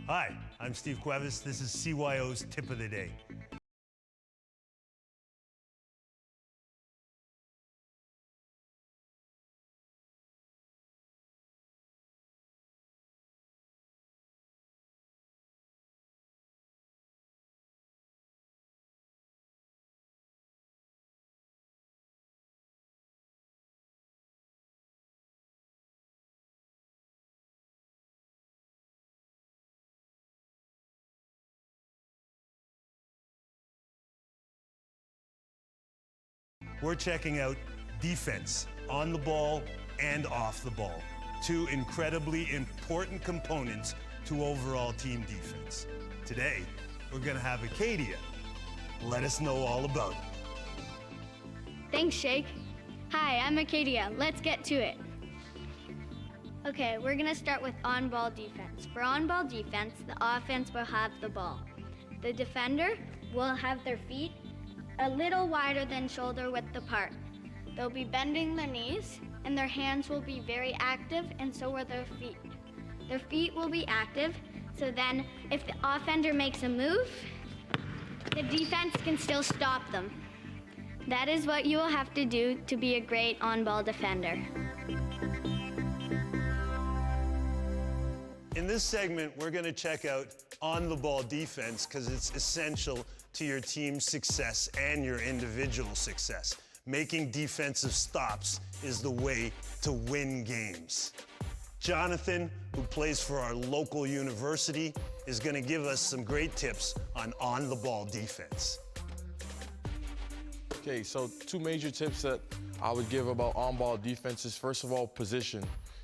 Hi, I'm Steve Cuevas. This is CYO's Tip of the Day. We're checking out defense on the ball and off the ball. Two incredibly important components to overall team defense. Today, we're gonna have Acadia let us know all about it. Thanks, Shake. Hi, I'm Acadia. Let's get to it. Okay, we're gonna start with on-ball defense. For on-ball defense, the offense will have the ball. The defender will have their feet a little wider than shoulder width apart. They'll be bending their knees, and their hands will be very active, and so will their feet. Their feet will be active, so then if the offender makes a move, the defense can still stop them. That is what you will have to do to be a great on-ball defender. In this segment, we're gonna check out on-the-ball defense because it's essential to your team's success and your individual success. Making defensive stops is the way to win games. Jonathan, who plays for our local university, is gonna give us some great tips on-the-ball defense. Okay, so two major tips that I would give about on-ball defense is, first of all, position.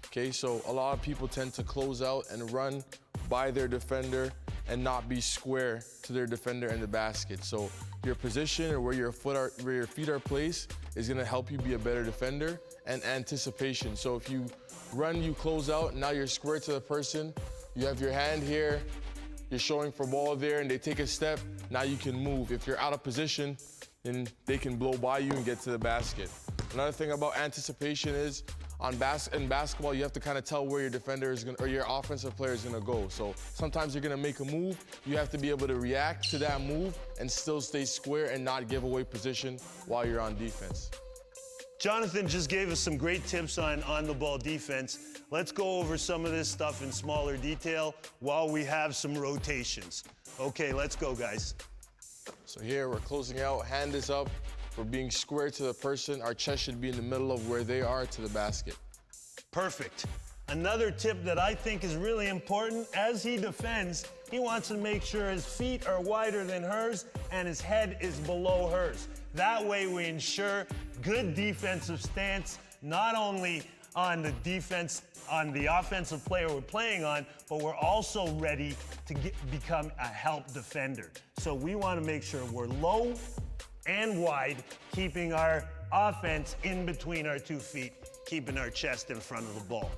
Okay, so a lot of people tend to close out and run by their defender and not be square to their defender in the basket. So your position or where your feet are placed is gonna help you be a better defender, and anticipation. So if you run, you close out, now you're square to the person, you have your hand here, you're showing for ball there, and they take a step, now you can move. If you're out of position, then they can blow by you and get to the basket. Another thing about anticipation is, in basketball, you have to kind of tell where your defender is or your offensive player is gonna go. So sometimes you're gonna make a move, you have to be able to react to that move and still stay square and not give away position while you're on defense. Jonathan just gave us some great tips on the ball defense. Let's go over some of this stuff in smaller detail while we have some rotations. Okay, let's go, guys. So here we're closing out, hand is up. We're being square to the person. Our chest should be in the middle of where they are to the basket. Perfect. Another tip that I think is really important, as he defends, he wants to make sure his feet are wider than hers and his head is below hers. That way we ensure good defensive stance, not only on the defense, on the offensive player we're playing on, but we're also ready to become a help defender. So we want to make sure we're low and wide, keeping our offense in between our 2 feet, keeping our chest in front of the ball.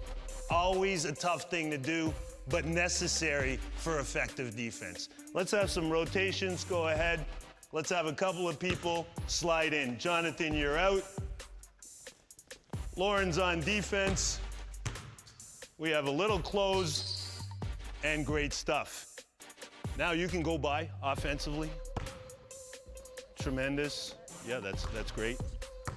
Always a tough thing to do, but necessary for effective defense. Let's have some rotations. Go ahead. Let's have a couple of people slide in. Jonathan, you're out. Lauren's on defense. We have a little close and great stuff. Now you can go by offensively. Tremendous. Yeah, that's great.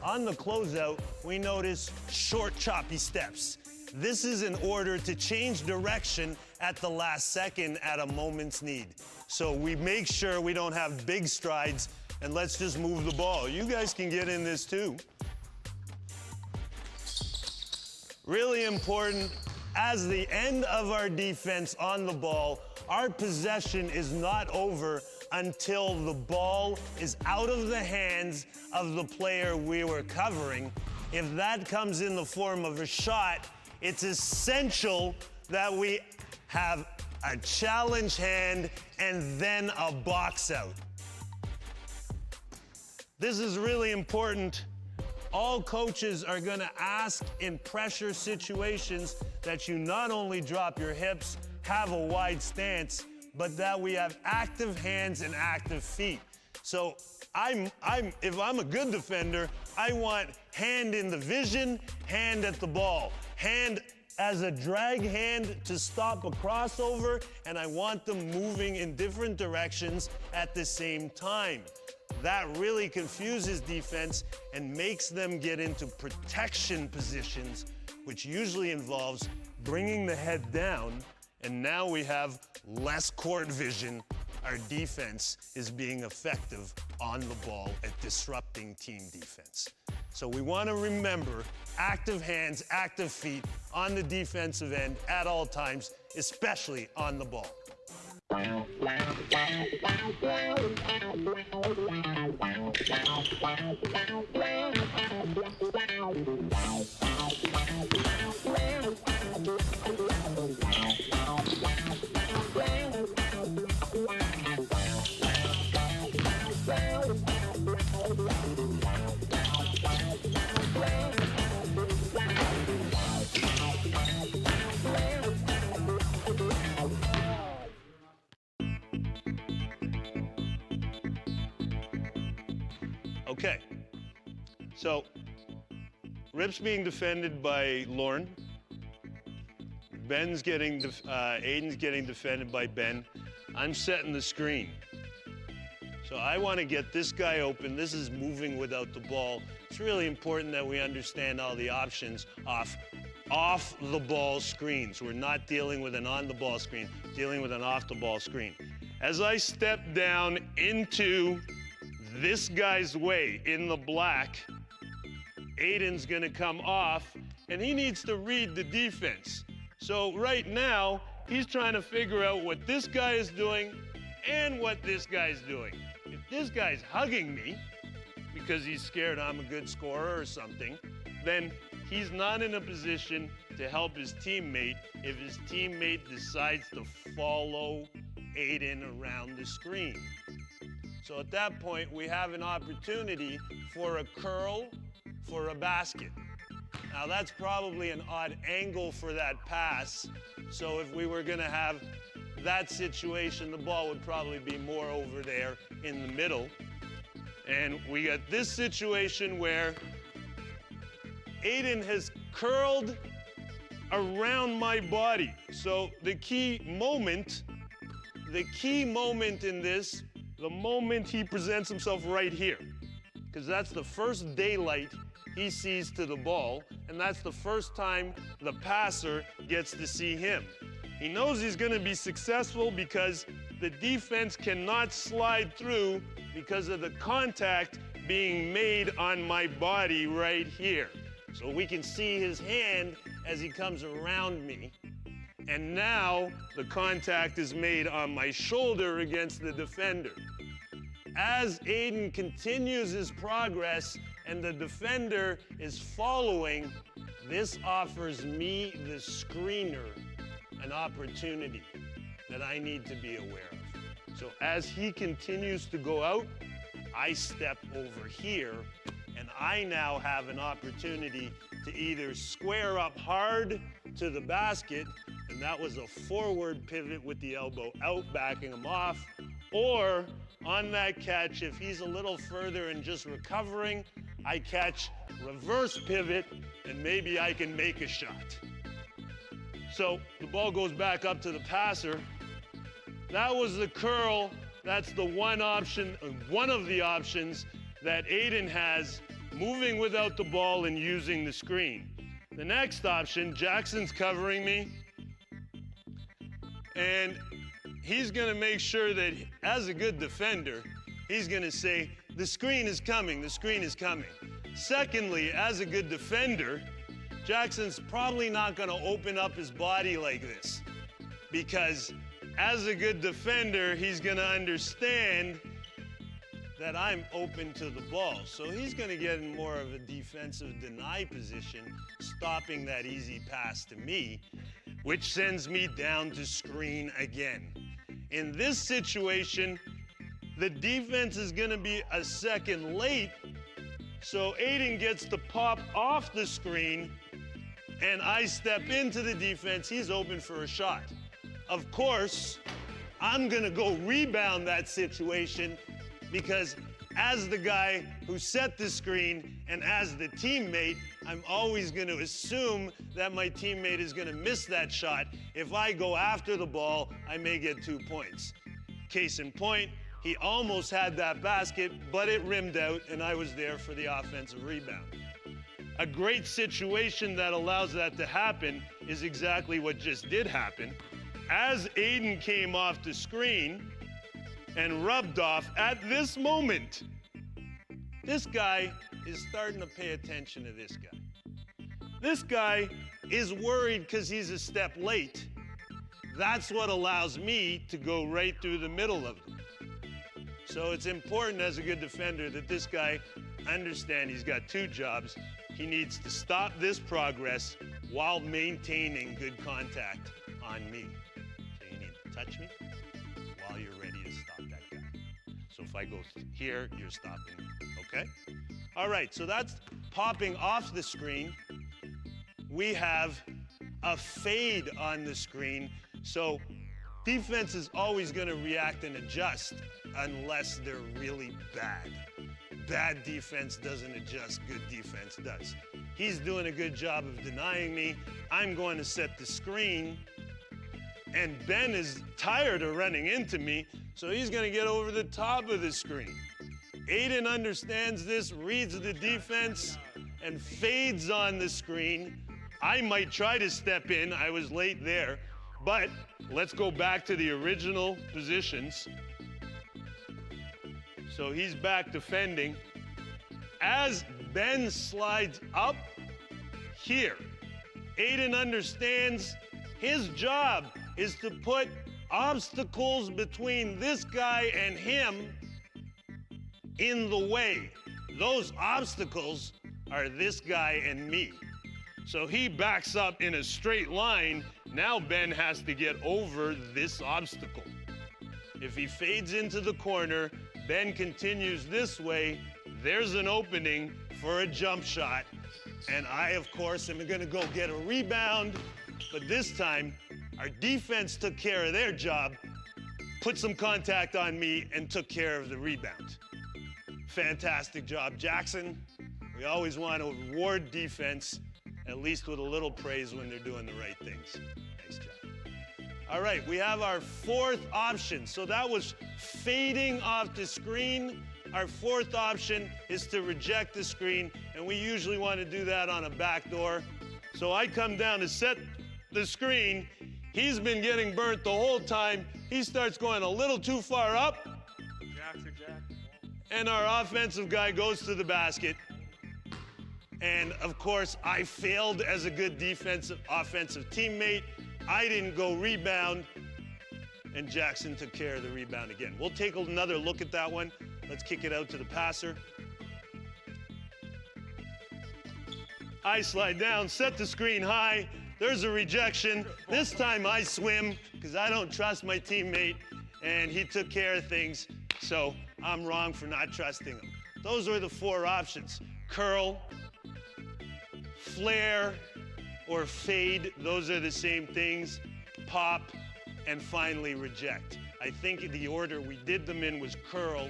On the closeout, we notice short, choppy steps. This is in order to change direction at the last second at a moment's need. So we make sure we don't have big strides, and let's just move the ball. You guys can get in this too. Really important, as the end of our defense on the ball, our possession is not over until the ball is out of the hands of the player we were covering. If that comes in the form of a shot, it's essential that we have a challenge hand and then a box out. This is really important. All coaches are gonna ask in pressure situations that you not only drop your hips, have a wide stance, but that we have active hands and active feet. So if I'm a good defender, I want hand in the vision, hand at the ball, hand as a drag hand to stop a crossover, and I want them moving in different directions at the same time. That really confuses defense and makes them get into protection positions, which usually involves bringing the head down, and now we have less court vision. Our defense is being effective on the ball at disrupting team defense. So we want to remember active hands, active feet on the defensive end at all times, especially on the ball. Okay, so Rip's being defended by Lauren. Aiden's getting defended by Ben. I'm setting the screen. So I want to get this guy open. This is moving without the ball. It's really important that we understand all the options off the ball screens. We're not dealing with an on the ball screen, dealing with an off the ball screen. As I step down into this guy's way in the black, Aiden's gonna come off, and he needs to read the defense. So right now, he's trying to figure out what this guy is doing and what this guy's doing. If this guy's hugging me because he's scared I'm a good scorer or something, then he's not in a position to help his teammate if his teammate decides to follow Aiden around the screen. So at that point, we have an opportunity for a curl, for a basket. Now that's probably an odd angle for that pass. So if we were gonna have that situation, the ball would probably be more over there in the middle. And we got this situation where Aiden has curled around my body. So the key moment in this, the moment he presents himself right here, because that's the first daylight he sees to the ball, and that's the first time the passer gets to see him. He knows he's gonna be successful because the defense cannot slide through because of the contact being made on my body right here. So we can see his hand as he comes around me. And now the contact is made on my shoulder against the defender. As Aiden continues his progress and the defender is following, this offers me, the screener, an opportunity that I need to be aware of. So as he continues to go out, I step over here, and I now have an opportunity to either square up hard to the basket, and that was a forward pivot with the elbow out, backing him off, or on that catch, if he's a little further and just recovering, I catch, reverse pivot, and maybe I can make a shot. So the ball goes back up to the passer. That was the curl. That's the one option, one of the options that Aiden has, moving without the ball and using the screen. The next option, Jackson's covering me, and he's gonna make sure that, as a good defender, he's gonna say, the screen is coming, the screen is coming. Secondly, as a good defender, Jackson's probably not gonna open up his body like this, because as a good defender, he's gonna understand that I'm open to the ball. So he's gonna get in more of a defensive deny position, stopping that easy pass to me, which sends me down to screen again. In this situation, the defense is gonna be a second late, so Aiden gets to pop off the screen, and I step into the defense. He's open for a shot. Of course, I'm gonna go rebound that situation, because as the guy who set the screen and as the teammate, I'm always going to assume that my teammate is going to miss that shot. If I go after the ball, I may get 2 points. Case in point, he almost had that basket, but it rimmed out, and I was there for the offensive rebound. A great situation that allows that to happen is exactly what just did happen. As Aiden came off the screen and rubbed off at this moment, this guy is starting to pay attention to this guy. This guy is worried because he's a step late. That's what allows me to go right through the middle of them. So it's important as a good defender that this guy understand he's got 2 jobs. He needs to stop this progress while maintaining good contact on me. So you need to touch me while you're ready to stop that guy. So if I go here, you're stopping me, okay? All right, so that's popping off the screen. We have a fade on the screen. So defense is always going to react and adjust unless they're really bad. Bad defense doesn't adjust, good defense does. He's doing a good job of denying me. I'm going to set the screen, and Ben is tired of running into me, so he's going to get over the top of the screen. Aiden understands this, reads the defense, and fades on the screen. I might try to step in. I was late there. But let's go back to the original positions. So he's back defending. As Ben slides up here, Aiden understands his job is to put obstacles between this guy and him in the way. Those obstacles are this guy and me. So he backs up in a straight line. Now Ben has to get over this obstacle. If he fades into the corner, Ben continues this way, there's an opening for a jump shot. And I, of course, am gonna go get a rebound, but this time, our defense took care of their job, put some contact on me, and took care of the rebound. Fantastic job, Jackson. We always want to reward defense, at least with a little praise when they're doing the right things. Nice job. All right, we have our 4th option. So that was fading off the screen. Our 4th option is to reject the screen, and we usually want to do that on a back door. So I come down to set the screen. He's been getting burnt the whole time. He starts going a little too far up. And our offensive guy goes to the basket. And of course, I failed as a good offensive teammate. I didn't go rebound, and Jackson took care of the rebound again. We'll take another look at that one. Let's kick it out to the passer. I slide down, set the screen high. There's a rejection. This time I swim because I don't trust my teammate, and he took care of things, so I'm wrong for not trusting him. Those are the 4 options. Curl, flare, or fade, those are the same things. Pop, and finally reject. I think the order we did them in was curl,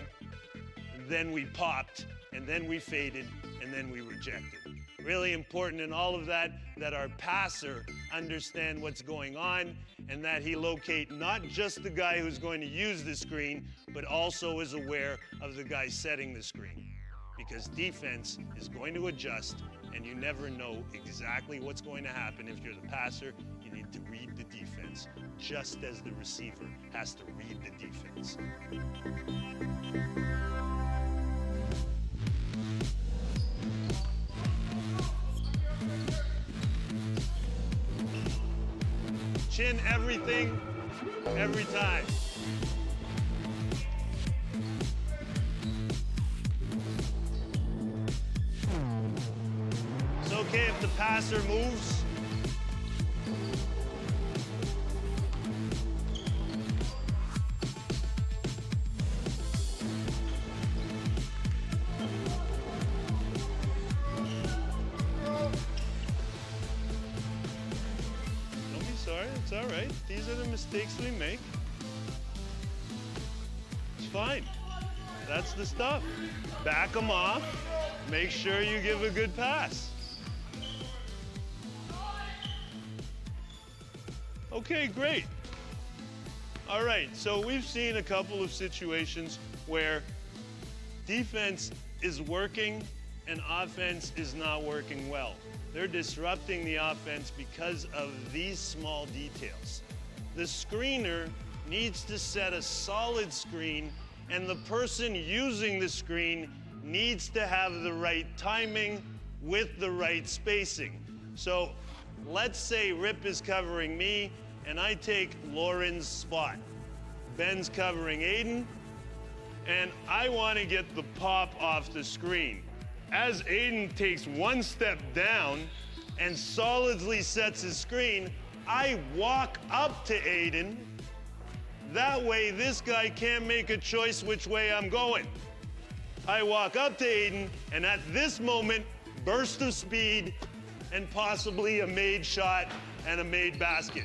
then we popped, and then we faded, and then we rejected. Really important in all of that our passer understand what's going on, and that he locate not just the guy who's going to use the screen, but also is aware of the guy setting the screen. Because defense is going to adjust, and you never know exactly what's going to happen. If you're the passer, you need to read the defense, just as the receiver has to read the defense. Chin everything, every time. It's okay if the passer moves. It's all right. These are the mistakes we make. It's fine. That's the stuff. Back them off. Make sure you give a good pass. Okay, great. All right, so we've seen a couple of situations where defense is working and offense is not working well. They're disrupting the offense because of these small details. The screener needs to set a solid screen, and the person using the screen needs to have the right timing with the right spacing. So let's say Rip is covering me and I take Lauren's spot. Ben's covering Aiden, and I want to get the pop off the screen. As Aiden takes one step down and solidly sets his screen, I walk up to Aiden. That way this guy can't make a choice which way I'm going. I walk up to Aiden, and at this moment, burst of speed and possibly a made shot and a made basket.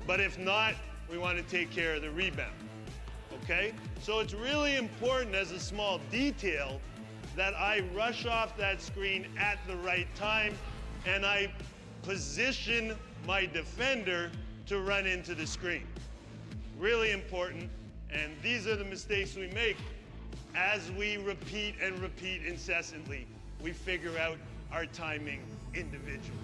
But if not, we want to take care of the rebound. Okay? So it's really important as a small detail that I rush off that screen at the right time and I position my defender to run into the screen. Really important, and these are the mistakes we make as we repeat and repeat incessantly. We figure out our timing individually.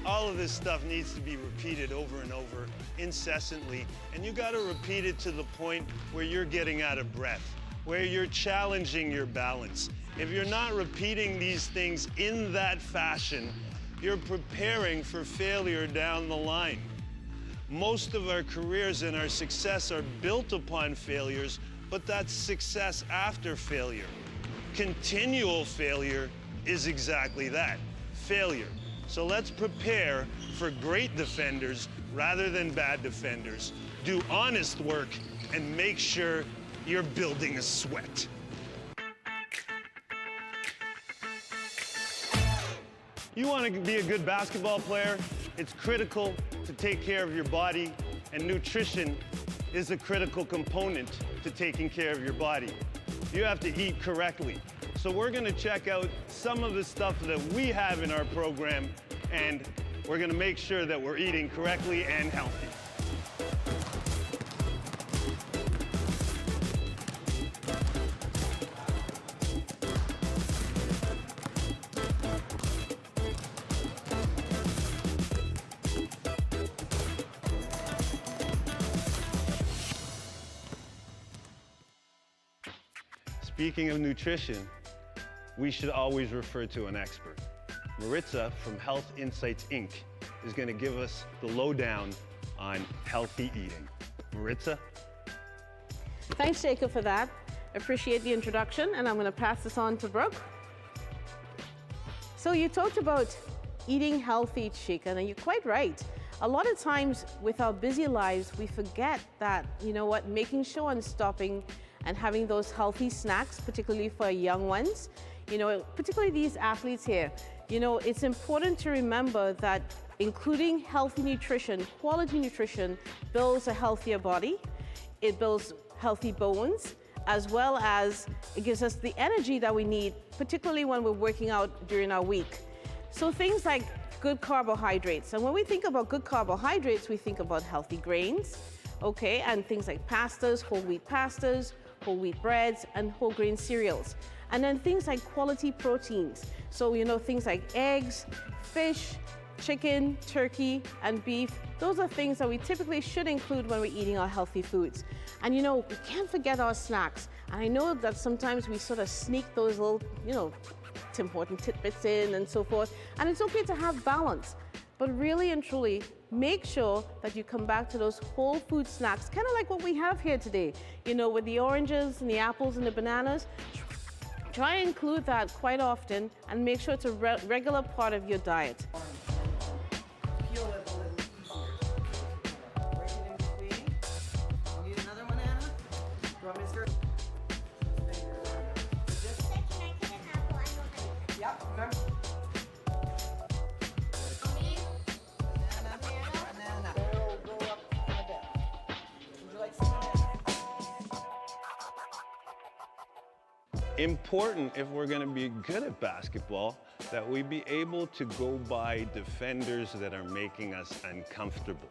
All of this stuff needs to be repeated over and over incessantly, and you got to repeat it to the point where you're getting out of breath, where you're challenging your balance. If you're not repeating these things in that fashion, you're preparing for failure down the line. Most of our careers and our success are built upon failures, but that's success after failure. Continual failure is exactly that, failure. So let's prepare for great defenders rather than bad defenders. Do honest work and make sure you're building a sweat. You want to be a good basketball player? It's critical to take care of your body, and nutrition is a critical component to taking care of your body. You have to eat correctly. So we're going to check out some of the stuff that we have in our program, and we're going to make sure that we're eating correctly and healthy. Speaking of nutrition, we should always refer to an expert. Maritza from Health Insights, Inc. is going to give us the lowdown on healthy eating. Maritza? Thanks, Jacob, for that. Appreciate the introduction, and I'm going to pass this on to Brooke. So you talked about eating healthy, Chica, and you're quite right. A lot of times with our busy lives, we forget that, you know what, making sure and stopping and having those healthy snacks, particularly for young ones, you know, particularly these athletes here, you know, it's important to remember that including healthy nutrition, quality nutrition, builds a healthier body, it builds healthy bones, as well as it gives us the energy that we need, particularly when we're working out during our week. So things like good carbohydrates. And when we think about good carbohydrates, we think about healthy grains, okay, and things like pastas, whole wheat breads, and whole grain cereals. And then things like quality proteins. So, you know, things like eggs, fish, chicken, turkey, and beef. Those are things that we typically should include when we're eating our healthy foods. And you know, we can't forget our snacks. And I know that sometimes we sort of sneak those little, you know, important tidbits in and so forth. And it's okay to have balance. But really and truly, make sure that you come back to those whole food snacks, kind of like what we have here today. You know, with the oranges and the apples and the bananas. Try and include that quite often and make sure it's a regular part of your diet. Peel it a little easier. Break it Yep, remember. Banana. Barrel go up on the bed. Would you like some banana? Important, if we're going to be good at basketball, that we be able to go by defenders that are making us uncomfortable.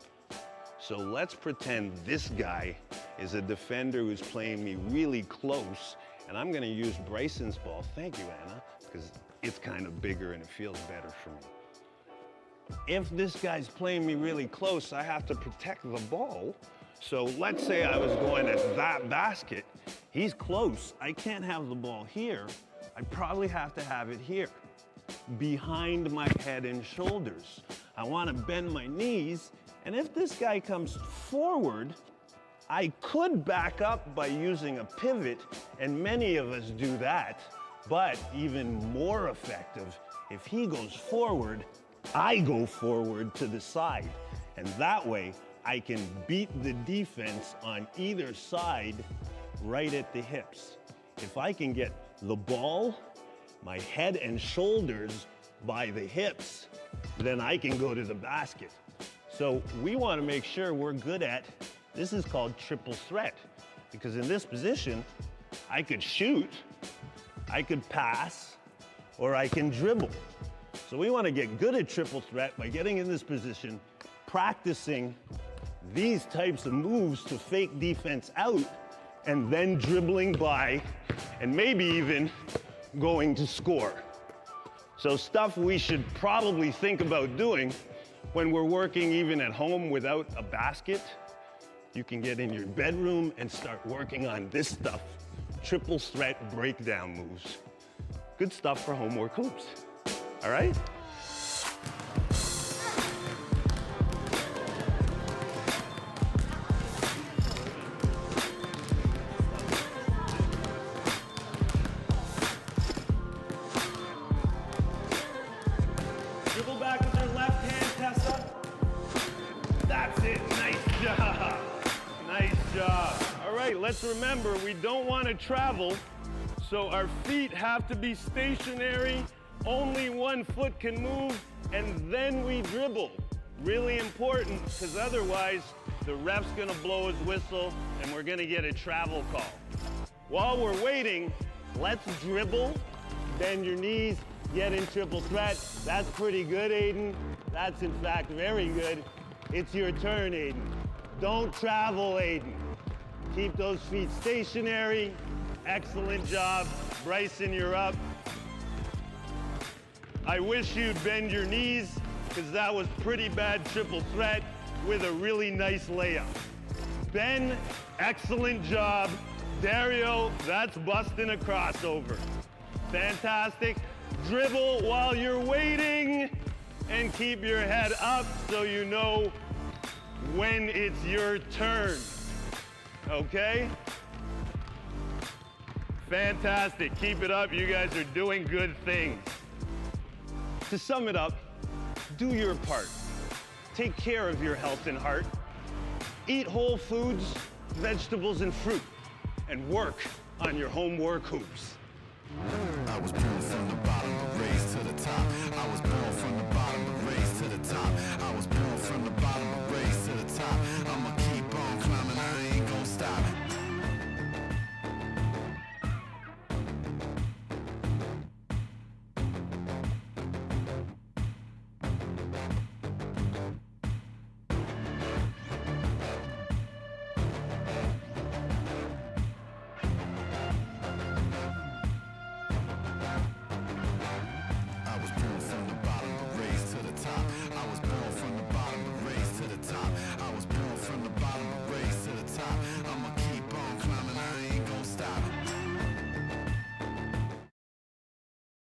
So let's pretend this guy is a defender who's playing me really close, and I'm going to use Bryson's ball, thank you, Anna, because it's kind of bigger and it feels better for me. If this guy's playing me really close, I have to protect the ball. So let's say I was going at that basket. He's close. I can't have the ball here. I probably have to have it here, behind my head and shoulders. I want to bend my knees, and if this guy comes forward, I could back up by using a pivot, and many of us do that, but even more effective, if he goes forward, I go forward to the side, and that way I can beat the defense on either side right at the hips. If I can get the ball, my head and shoulders by the hips, then I can go to the basket. So we want to make sure we're good at, this is called triple threat, because in this position, I could shoot, I could pass, or I can dribble. So we want to get good at triple threat by getting in this position, practicing these types of moves to fake defense out, and then dribbling by, and maybe even going to score. So stuff we should probably think about doing when we're working even at home without a basket. You can get in your bedroom and start working on this stuff, triple threat breakdown moves. Good stuff for HomeWork hoops. All right? Dribble back with your left hand, Tessa. That's it, nice job. Nice job. All right, let's remember, we don't want to travel, so our feet have to be stationary. Only one foot can move, and then we dribble. Really important, because otherwise the ref's gonna blow his whistle and we're gonna get a travel call. While we're waiting, let's dribble, bend your knees, get in triple threat. That's pretty good, Aiden. That's in fact very good. It's your turn, Aiden. Don't travel, Aiden. Keep those feet stationary. Excellent job. Bryson, you're up. I wish you'd bend your knees, because that was pretty bad triple threat with a really nice layup. Ben, excellent job. Dario, that's busting a crossover. Fantastic. Dribble while you're waiting, and keep your head up so you know when it's your turn. Okay? Fantastic. Keep it up. You guys are doing good things. To sum it up, do your part. Take care of your health and heart. Eat whole foods, vegetables, and fruit, and work on your HomeWork hoops. I was born from the bottom, but raised to the top. I was born from the bottom, but raised to the top. I was born from the bottom.